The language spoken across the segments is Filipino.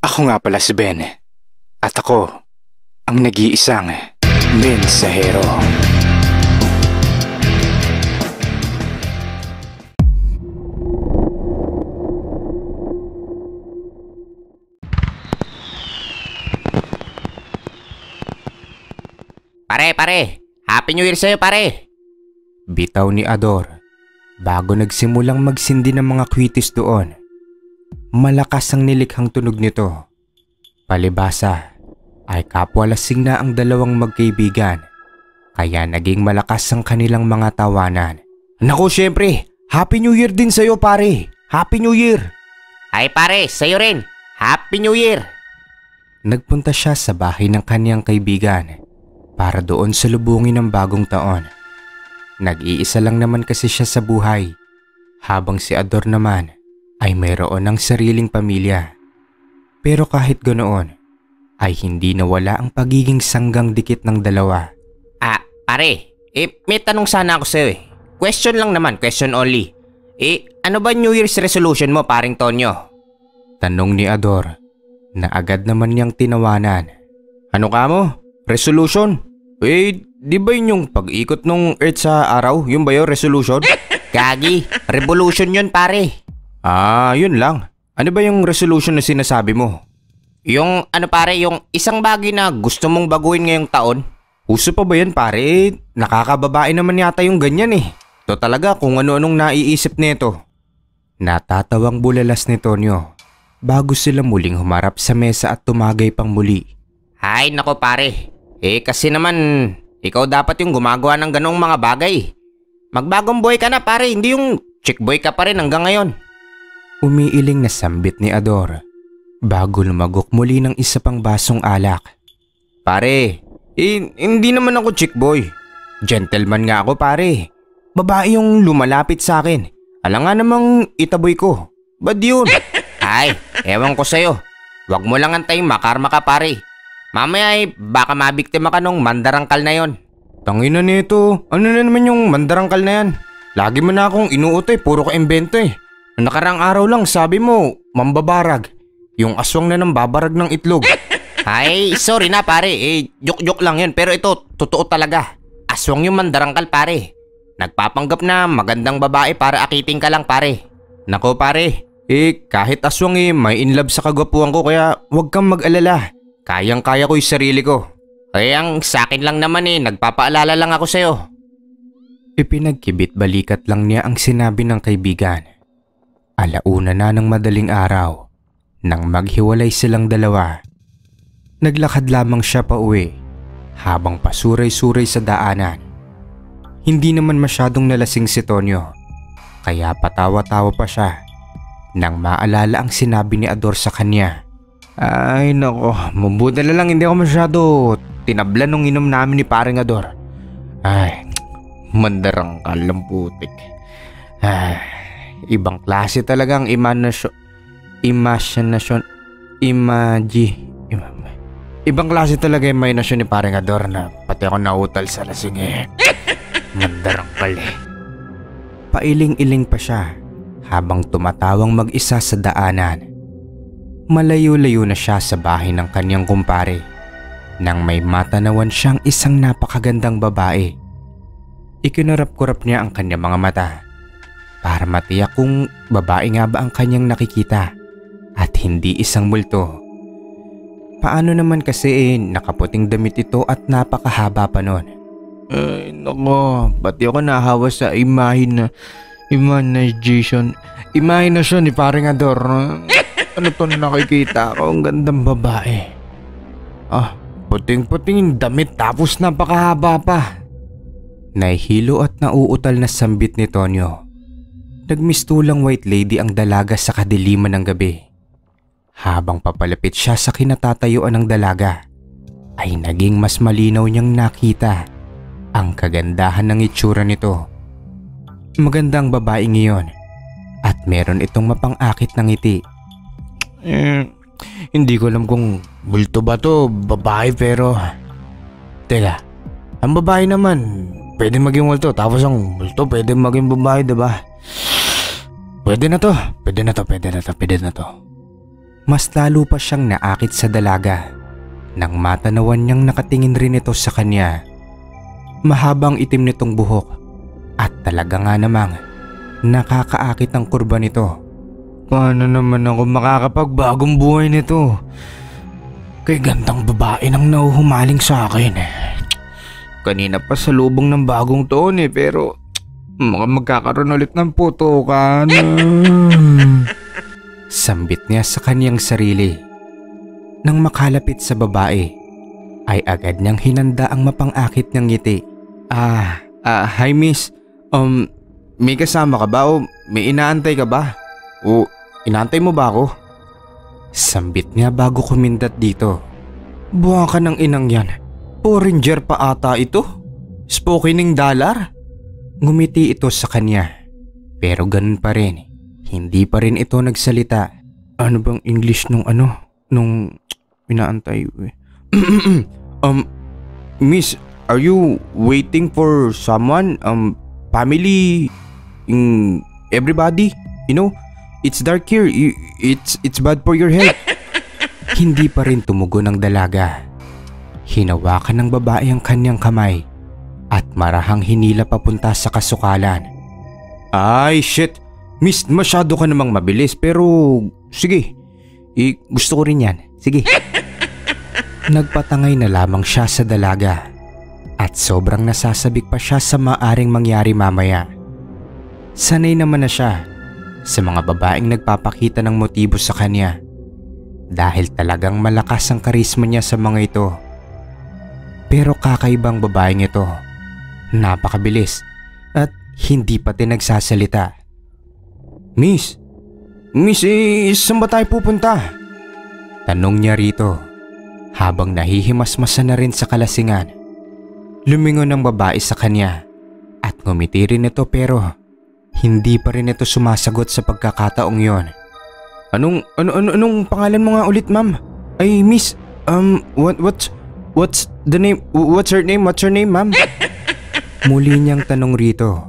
Ako nga pala si Ben. At ako ang nag-iisang mensahero. Pare, Happy New Year sa'yo, pare. Bitaw ni Ador bago nagsimulang magsindi ng mga kwitis doon. Malakas ang nilikhang tunog nito. Palibasa ay kapwa-lasing na ang dalawang magkaibigan, kaya naging malakas ang kanilang mga tawanan. Naku, syempre, Happy New Year din sa'yo, pare. Happy New Year. Ay pare, sa'yo rin. Happy New Year. Nagpunta siya sa bahay ng kaniyang kaibigan para doon salubungin ang bagong taon. Nag-iisa lang naman kasi siya sa buhay, habang si Ador naman ay mayroon ng sariling pamilya. Pero kahit ganoon, ay hindi nawala ang pagiging sanggang dikit ng dalawa. Pare, may tanong sana ako sa'yo eh. Question lang naman, question only. Ano ba New Year's resolution mo, paring Tonyo? Tanong ni Ador na agad naman niyang tinawanan. Ano ka mo? Resolution? Di ba yun yung pag-ikot ng Earth sa araw? Yun ba yun, resolution? Gagi, revolution yun, pare. Yun lang. Ano ba yung resolution na sinasabi mo? Yung pare, yung isang bagay na gusto mong baguhin ngayong taon. Uso pa ba yan, pare? Nakakababae naman yata yung ganyan eh. Ito talaga kung ano-anong naiisip nito. Natatawang bulalas ni Tonyo bago sila muling humarap sa mesa at tumagay pang muli. Ay nako pare, kasi naman ikaw dapat yung gumagawa ng ganong mga bagay. Magbagong boy ka na pare, hindi yung chick boy ka pa rin hanggang ngayon. Umiiling na sambit ni Ador bago lumagok muli ng isa pang basong alak. Pare, hindi naman ako chick boy. Gentleman nga ako, pare. Babae yung lumalapit sa akin. Alam nga namang itaboy ko. Ba't yun? Ay, ewan ko sa'yo. Huwag mo lang antayin makarma ka, pare. Mamaya baka mabiktima ka nung mandarangkal na yon. Tangina nito, ano na naman yung mandarangkal na yan? Lagi mo na akong inuutoy, puro ka imbento eh. Nakarang araw lang sabi mo, mambabarag. Yung aswang na nang babarag ng itlog. Ay, sorry na pare, joke lang yun. Pero ito, totoo talaga. Aswang yung mandarangkal, pare. Nagpapanggap na magandang babae para akiting ka lang, pare. Nako pare, kahit aswang may inlove sa kagwapuan ko, kaya huwag kang mag-alala. Kayang-kaya ko yung sarili ko. Ang sakin lang naman nagpapaalala lang ako sa'yo. Ipinagkibit balikat lang niya ang sinabi ng kaibigan. Alauna na ng madaling araw nang maghiwalay silang dalawa. Naglakad lamang siya pa uwi habang pasuray-suray sa daanan. Hindi naman masyadong nalasing si Tonyo, kaya patawa-tawa pa siya nang maalala ang sinabi ni Ador sa kanya. Ay nako, mabuti na lang hindi ako masyado tinablan nung inom namin ni paring Ador. Ay, mandarangkal ng putik. Ibang klase talagang ibang klase talaga yung imahinasyon ni paring Ador na pati ako nautal sa lasing Mandarangkal Pailing-iling pa siya habang tumatawang mag-isa sa daanan. Malayo-layo na siya sa bahay ng kanyang kumpare nang may matanawan siyang isang napakagandang babae. Ikinurap-kurap niya ang kanyang mga mata para matiyak kung babae nga ba ang kanyang nakikita at hindi isang multo. Paano naman kasi nakaputing damit ito at napakahaba pa nun? Ay nako, pati ako nahawa sa imagination ni paring Ador. Ano to nakikita ko? Ang gandang babae. Puting-puting damit tapos napakahaba pa. Nahihilo at nauutal na sambit ni Tonyo. Nagmistulang white lady ang dalaga sa kadiliman ng gabi. Habang papalapit siya sa kinatatayuan ng dalaga, ay naging mas malinaw niyang nakita ang kagandahan ng itsura nito. Magandang babae ngayon at meron itong mapang-akit na ngiti. Hindi ko alam kung multo ba to, babae pero... Teka, ang babae naman pwede maging multo, tapos ang multo pwede maging babae, diba? Pwede na to. Mas lalo pa siyang naakit sa dalaga nang matanawan niyang nakatingin rin ito sa kanya. Mahabang itim nitong buhok at talaga nga namang nakakaakit ang kurba nito. Paano naman ako makakapagbagong buhay nito? Kay gandang babae nang nahuhumaling sa akin. Kanina pa sa lubong ng bagong taon pero magkakaroon ulit ng putukan. Sambit niya sa kanyang sarili. Nang makalapit sa babae, ay agad niyang hinanda ang mapangakit niyang ngiti. Hi miss. May kasama ka ba o may inaantay ka ba? O inaantay mo ba ako? Sambit niya bago kumindat dito. Buha ka ng inang yan. Foreigner pa ata ito. Spokening dollar. Ngumiti ito sa kanya. Pero ganun pa rin. Hindi pa rin ito nagsalita. Ano bang English nung inaantay? Miss, are you waiting for someone? Family? Everybody? You know, it's dark here. It's bad for your health. Hindi pa rin tumugon ang dalaga. Hinawakan ng babae ang kanyang kamay at marahang hinila papunta sa kasukalan. Ay, shit! Miss, masyado ka namang mabilis pero sige, gusto ko rin yan. Sige. Nagpatangay na lamang siya sa dalaga at sobrang nasasabik pa siya sa maaring mangyari mamaya. Sanay naman na siya sa mga babaeng nagpapakita ng motibo sa kanya dahil talagang malakas ang karisma niya sa mga ito. Pero kakaibang babaeng ito, napakabilis at hindi pati nagsasalita. Miss, saan ba tayo pupunta? Tanong niya rito habang nahihimasmasan na rin sa kalasingan. Lumingon ang babae sa kanya at ngumiti rin ito pero hindi pa rin ito sumasagot sa pagkakataong yon. Anong pangalan mo nga ulit, ma'am? Ay, miss, what's the name? What's her name, ma'am? Muli niyang tanong rito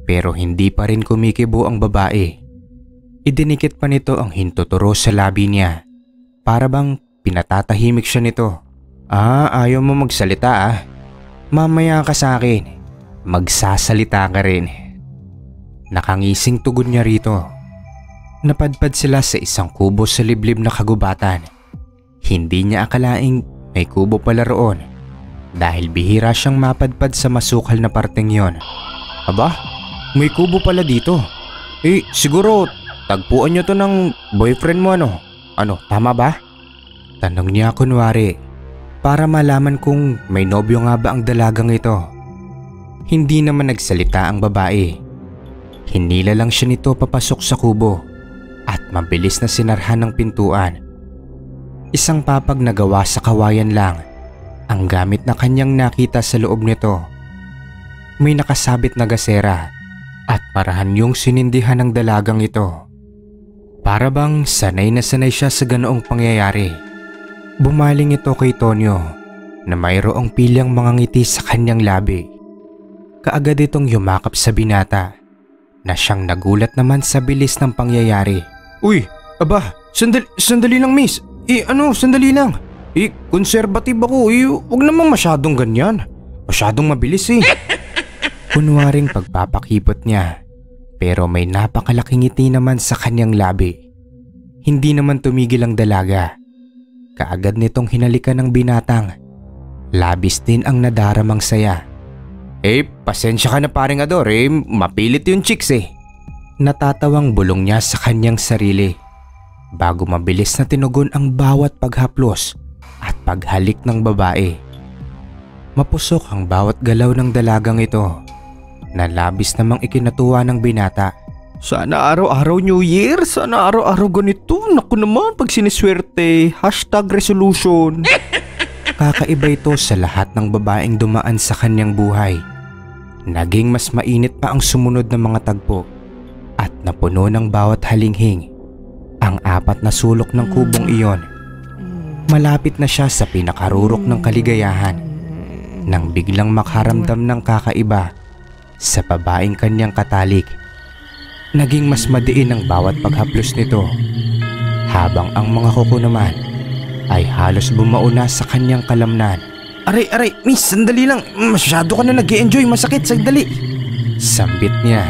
pero hindi pa rin kumikibo ang babae. Idinikit pa nito ang hintuturo sa labi niya. Para bang pinatatahimik siya nito. Ayaw mo magsalita. Mamaya ka sa akin. Magsasalita ka rin. Nakangising tugon niya rito. Napadpad sila sa isang kubo sa liblib na kagubatan. Hindi niya akalaing may kubo pala roon dahil bihira siyang mapadpad sa masukal na parteng yon. Aba, may kubo pala dito. Siguro tagpuan niyo to ng boyfriend mo Ano, tama ba? Tanong niya kunwari para malaman kung may nobyo nga ba ang dalagang ito. Hindi naman nagsalita ang babae. Hinila lang siya nito papasok sa kubo at mabilis na sinarhan ng pintuan. Isang papag na gawa sa kawayan lang ang gamit na kanyang nakita sa loob nito. May nakasabit na gasera at marahan yung sinindihan ng dalagang ito. Para bang sanay na sanay siya sa ganoong pangyayari. Bumaling ito kay Tonyo na mayroong pilyang mga ngiti sa kanyang labi. Kaagad itong yumakap sa binata na siyang nagulat naman sa bilis ng pangyayari. Uy, aba, sandali lang miss. Sandali lang. Conservative ako. Huwag namang masyadong ganyan. Masyadong mabilis Kunwaring pagpapakipot niya. Pero may napakalaking ngiti naman sa kanyang labi. Hindi naman tumigil ang dalaga. Kaagad nitong hinalikan ng binatang. Labis din ang nadaramang saya. Pasensya ka na paring Ador, mapilit yung chicks Natatawang bulong niya sa kanyang sarili. Bago mabilis na tinugon ang bawat paghaplos at paghalik ng babae. Mapusok ang bawat galaw ng dalagang ito na labis namang ikinatuwa ng binata. Sana araw-araw New Year, sana araw-araw ganito. Naku naman pag siniswerte, #resolution. Kakaiba ito sa lahat ng babaeng dumaan sa kanyang buhay. Naging mas mainit pa ang sumunod na mga tagpo at napuno ng bawat halinghing ang 4 na sulok ng kubong iyon. Malapit na siya sa pinakarurok ng kaligayahan nang biglang makaramdam ng kakaiba sa babaeng kanyang katalik. Naging mas madiin ang bawat paghaplos nito habang ang mga kuko naman ay halos bumauna sa kanyang kalamnan. Aray, miss, sandali lang. Masyado ka na nag-i-enjoy. Masakit, sandali. Sambit niya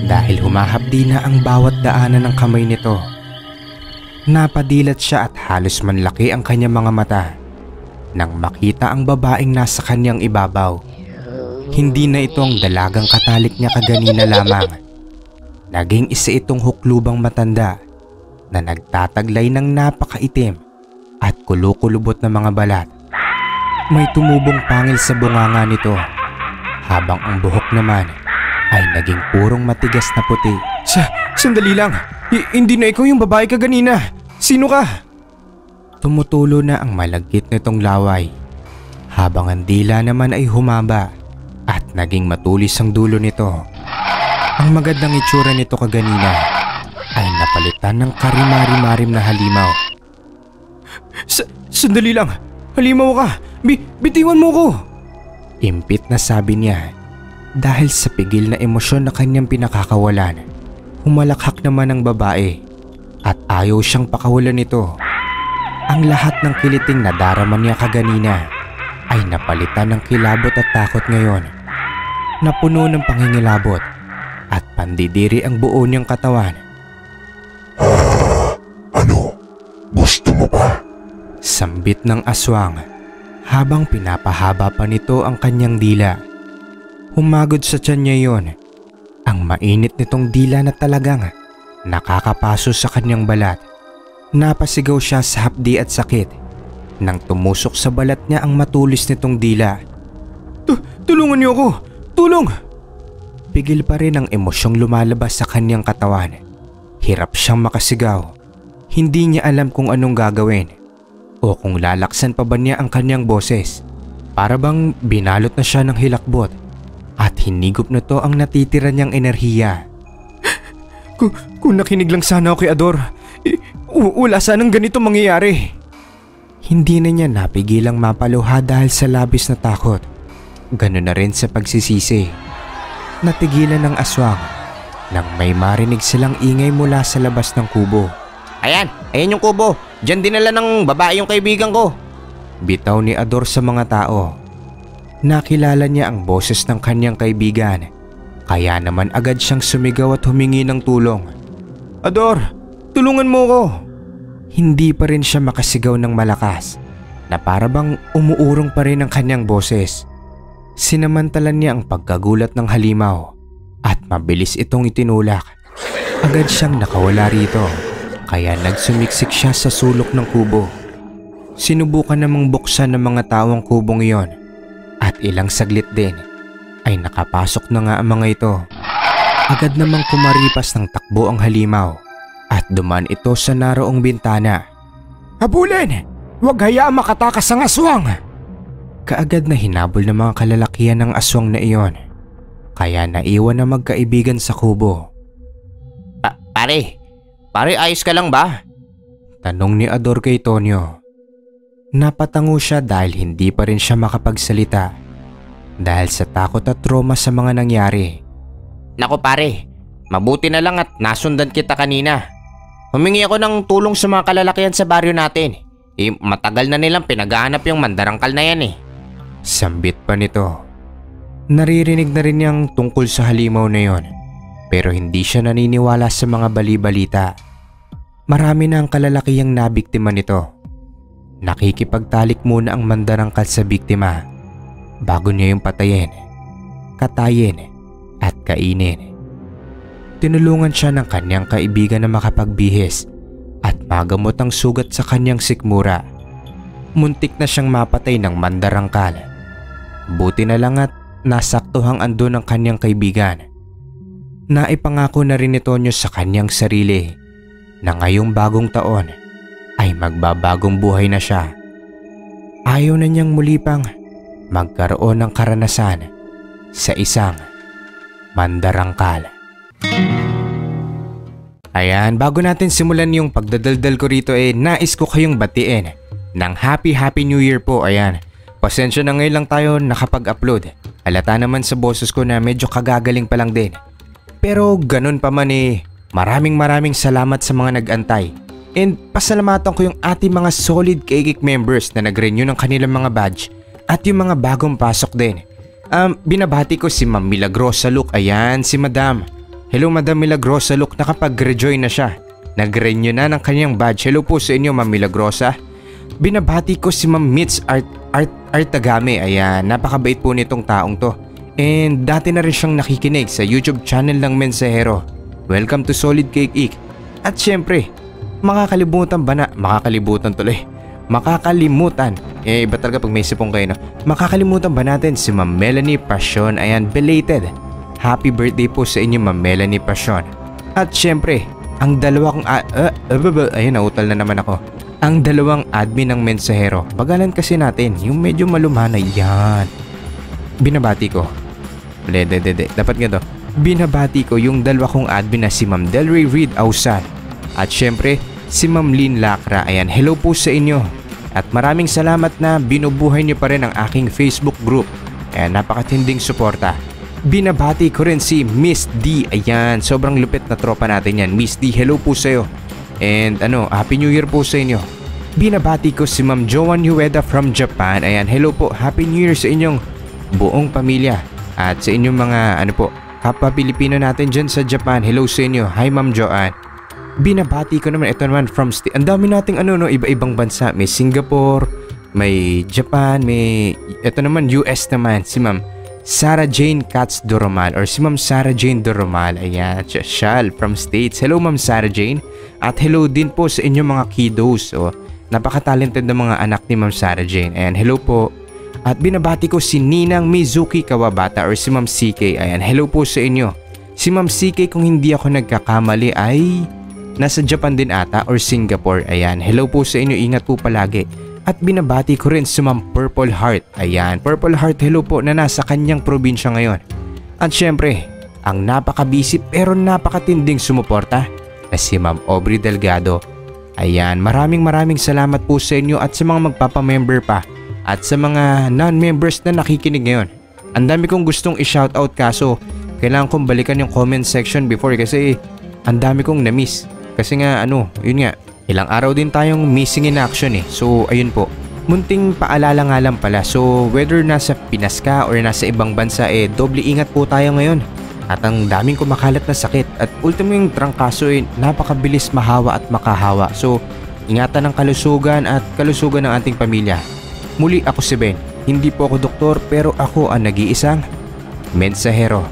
dahil humahapdi na ang bawat daanan ng kamay nito. Napadilat siya at halos manlaki ang kanyang mga mata nang makita ang babaeng nasa kanyang ibabaw. Hindi na ito ang dalagang katalik niya kaganina lamang. Naging isa itong huklubang matanda na nagtataglay ng napakaitim at kulukulubot na mga balat. May tumubong pangil sa bunganga nito habang ang buhok naman ay naging purong matigas na puti. Sandali lang. Hindi na ikaw yung babae kaganina. Sino ka? Tumutulo na ang malagkit nitong laway habang ang dila naman ay humaba at naging matulis ang dulo nito. Ang magandang itsura nito kaganina ay napalitan ng karimari-marim na halimaw. Sandali lang. Halimaw ka. Bitiwan mo ko. Impit na sabi niya dahil sa pigil na emosyon na kanyang pinakakawalan. Humalakhak naman ang babae at ayaw siyang pakawalan nito. Ang lahat ng kiliting na darama niya kaganina ay napalitan ng kilabot at takot ngayon. Napuno ng pangingilabot at pandidiri ang buo niyang katawan. Ano? Gusto mo pa? Sambit ng aswang habang pinapahaba pa nito ang kanyang dila. Humagod sa tiyan niya yon. Ang mainit nitong dila na talagang nakakapaso sa kanyang balat. Napasigaw siya sa hapdi at sakit nang tumusok sa balat niya ang matulis nitong dila. Tulungan niyo ako! Tulong! Pigil pa rin ang emosyong lumalabas sa kanyang katawan. Hirap siyang makasigaw. Hindi niya alam kung anong gagawin o kung lalaksan pa ba niya ang kanyang boses. Para bang binalot na siya ng hilakbot at hinigop na to ang natitira niyang enerhiya. Kung nakinig lang sana ako kay Ador, wala sanang ganito mangyayari. Hindi na niya napigilang mapaluha dahil sa labis na takot. Ganoon na rin sa pagsisisi. Natigilan ng aswang nang may marinig silang ingay mula sa labas ng kubo. Ayan yung kubo. Diyan dinala ng babae yung kaibigan ko. Bitaw ni Ador sa mga tao. Nakilala niya ang boses ng kanyang kaibigan. Kaya naman agad siyang sumigaw at humingi ng tulong. Ador, tulungan mo ko. Hindi pa rin siya makasigaw ng malakas na para bang umuurong pa rin ang kanyang boses. Sinamantalan niya ang pagkagulat ng halimaw at mabilis itong itinulak. Agad siyang nakawala rito kaya nagsumiksik siya sa sulok ng kubo. Sinubukan namang buksan ng mga tao ang kubong iyon at ilang saglit din ay nakapasok na nga ang mga ito. Agad namang kumaripas ng takbo ang halimaw at dumaan ito sa naroong bintana. Habulin! Huwag hayaang makatakas ang aswang! Kaagad na hinabol ng mga kalalakihan ng aswang na iyon. Kaya naiwan na magkaibigan sa kubo. Pare ayos ka lang ba? Tanong ni Ador kay Tonyo. Napatango siya dahil hindi pa rin siya makapagsalita dahil sa takot at trauma sa mga nangyari. Nako pare, mabuti na lang at nasundan kita kanina. Humingi ako ng tulong sa mga kalalakihan sa baryo natin. Matagal na nilang pinaghahanap yung mandarangkal na yan . Sambit pa nito. Naririnig na rin niyang tungkol sa halimaw na yon, pero hindi siya naniniwala sa mga bali-balita. Marami na ang kalalakihang nabiktima nito. Nakikipagtalik muna ang mandarangkal sa biktima bago niya yung patayin, katayin at kainin. Tinulungan siya ng kanyang kaibigan na makapagbihis at magamot ang sugat sa kanyang sikmura. Muntik na siyang mapatay ng mandarangkal. Buti na lang at nasaktuhang andun ang kanyang kaibigan. Naipangako na rin ni Tonyo sa kanyang sarili na ngayong bagong taon ay magbabagong buhay na siya. Ayaw na niyang muli pang magkaroon ng karanasan sa isang mandarangkal. Ayan, bago natin simulan yung pagdadaldal ko rito nais ko kayong batiin ng Happy New Year po. Ayan, pasensya na ngayon lang tayo nakapag-upload. Halata naman sa boses ko na medyo kagagaling pa lang din. Pero ganun pa man maraming salamat sa mga nag-antay And pasalamatan ko yung ating mga solid KKIK members na nag-renew ng kanilang mga badge at yung mga bagong pasok din. Binabati ko si Ma'am Milagrosa Look. Ayan, si Madam. Hello Madam Milagrosa Look, nakapag-rejoin na siya. Nag-renew na ng kanyang badge. Hello po sa inyo Ma'am Milagrosa. Binabati ko si Ma'am Mitz Artagame. Ayan, napakabait po nitong taong to. And dati na rin siyang nakikinig sa YouTube channel ng Mensahero. Welcome to Solid KKIK. At syempre, makakalimutan iba talaga pag may sipong kayo, no? Makakalimutan ba natin si Ma'am Melanie Passion? Ayan, belated happy birthday po sa inyo Ma'am Melanie Passion. At syempre, ang dalawa kong ayun, nautal na naman ako. Ang dalawang admin ng Mensahero. Bagalan kasi natin yung medyo malumanay. Yan, binabati ko. Dapat nga to. Binabati ko yung dalawa kong admin na si Ma'am Delray Reed Ausan at syempre si Ma'am Lynn Lacra. Ayan, hello po sa inyo. At maraming salamat na binubuhay niyo pa rin ang aking Facebook group. Ayan, napakatinding suporta. Binabati ko rin si Miss D. Ayan, sobrang lupit na tropa natin yan. Miss D, hello po sa iyo. And Happy New Year po sa inyo. Binabati ko si Ma'am Joan Ueda from Japan. Ayan, hello po. Happy New Year sa inyong buong pamilya. At sa inyong mga kapwa Pilipino natin dyan sa Japan. Hello sa inyo. Hi Ma'am Joan. Binabati ko naman, ito naman from ang dami nating iba-ibang bansa. May Singapore, may Japan, may ito naman US naman, si Ma'am Sarah Jane Katz Doromal or si Ma'am Sarah Jane Doromal. Ayan, Shal from States. Hello Ma'am Sarah Jane. At hello din po sa inyong mga kiddos. Napaka-talented na mga anak ni Ma'am Sarah Jane. Ayan, hello po. At binabati ko si Ninang Mizuki Kawabata or si Ma'am CK. Ayan, hello po sa inyo. Si Ma'am CK, kung hindi ako nagkakamali, ay nasa Japan din ata or Singapore. Ayan, hello po sa inyo. Ingat po palagi. At binabati ko rin si Ma'am Purple Heart. Ayan, Purple Heart, hello po, na nasa kanyang probinsya ngayon. At syempre, ang napaka-busy pero napakatinding sumuporta na si Ma'am Aubrey Delgado. Ayan, maraming salamat po sa inyo at sa mga magpapamember pa. At sa mga non-members na nakikinig ngayon. Ang dami kong gustong i-shoutout kaso kailangan kong balikan yung comment section before kasi ang dami kong na-miss. Kasi nga yun nga, ilang araw din tayong missing in action eh. So ayun po, munting paalala nga lang pala. So whether nasa Pinas ka or nasa ibang bansa doble ingat po tayo ngayon. At ang daming kumakalat na sakit. At ultimo yung trangkaso napakabilis mahawa at makahawa. So ingatan ang kalusugan at kalusugan ng ating pamilya. Muli ako si Ben, hindi po ako doktor pero ako ang nag-iisang Mensahero.